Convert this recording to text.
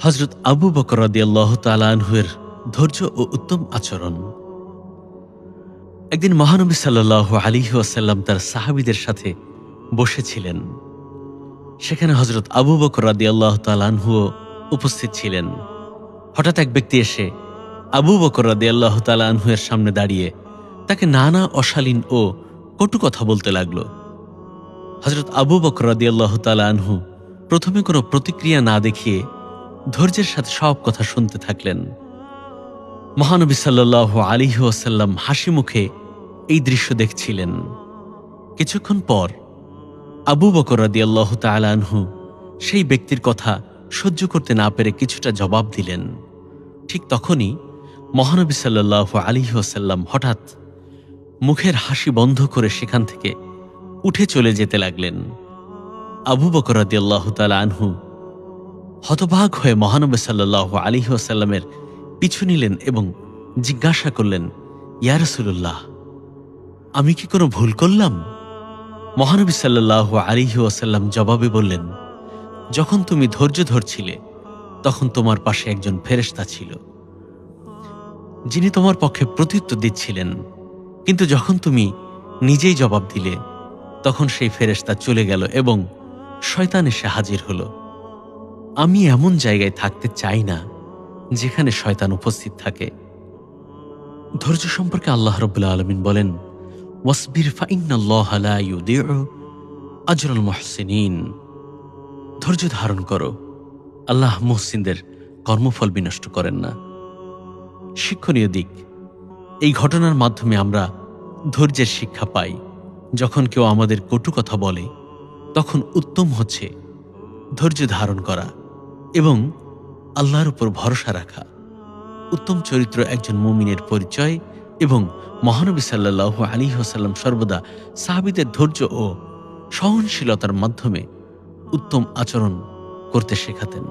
হযরত আবু বকর রাদিয়াল্লাহু তাআলা আনহু-এর ধৈর্য ও উত্তম আচরণ। একদিন মহানবী সাল্লাল্লাহু আলাইহি ওয়াসাল্লাম তার সাহাবীদের সাথে বসেছিলেন। সেখানে হযরত আবু বকর রাদিয়াল্লাহু তাআলা আনহুও উপস্থিত ছিলেন। হঠাৎ এক ব্যক্তি এসে আবু বকর রাদিয়াল্লাহু তাআলা আনহু-এর সামনে দাঁড়িয়ে তাকে নানা অশালীন ও কটু কথা বলতে লাগল। হযরত আবু বকর রাদিয়াল্লাহু তাআলা আনহু প্রথমে কোনো প্রতিক্রিয়া না দেখিয়ে ধৈর্যের সাথে সব কথা শুনতে থাকলেন। মহানবী সাল্লাল্লাহু আলাইহি ওয়াসাল্লাম হাসি মুখে এই দৃশ্য দেখছিলেন। কিছুক্ষণ পর আবু বকর রাদিয়াল্লাহু তাআলা আনহু সেই ব্যক্তির কথা সহ্য করতে না পেরে কিছুটা জবাব দিলেন। ঠিক তখনই মহানবী সাল্লাল্লাহু আলাইহি ওয়াসাল্লাম হঠাৎ মুখের হাসি বন্ধ করে সেখান থেকে উঠে চলে যেতে লাগলেন। আবু বকর রাদিয়াল্লাহু তাআলা আনহু হতবাক হয়ে মহানবী সাল্লাল্লাহু আলাইহি ওয়াসাল্লামের পিছু নিলেন এবং জিজ্ঞাসা করলেন, ইয়া রাসূলুল্লাহ, আমি কি কোনো ভুল করলাম? মহানবী সাল্লাল্লাহু আলাইহি ওয়াসাল্লাম জবাবে বললেন, যখন তুমি ধৈর্য ধরছিলে তখন তোমার পাশে একজন ফেরেশতা ছিল, যিনি তোমার পক্ষে প্রত্যুত্তর দিচ্ছিলেন। কিন্তু যখন তুমি নিজেই জবাব দিলে তখন সেই ফেরেশতা চলে গেল এবং শয়তান এসে হাজির হলো। আমি এমন জায়গায় থাকতে চাই না যেখানে শয়তান উপস্থিত থাকে। ধৈর্য সম্পর্কে আল্লাহ রাব্বুল আলামিন বলেন, ওয়াসবির ফাইন্নাল্লাহা লা ইউদিউ আজরাল মুহসিনিন। ধৈর্য ধারণ করো, আল্লাহ মুহসিনদের কর্মফল বিনষ্ট করেন না। শিক্ষণীয় দিক, এই ঘটনার মাধ্যমে আমরা ধৈর্যের শিক্ষা পাই। যখন কেউ আমাদের কটু কথা বলে তখন উত্তম হচ্ছে ধৈর্য ধারণ করা এবং আল্লাহর উপর ভরসা রাখা। উত্তম চরিত্র একজন মুমিনের পরিচয় এবং মহানবী সাল্লাল্লাহু আলাইহি ওয়াসাল্লাম সর্বদা সাহাবীদের ধৈর্য ও সহনশীলতার মাধ্যমে উত্তম আচরণ করতে শেখাতেন।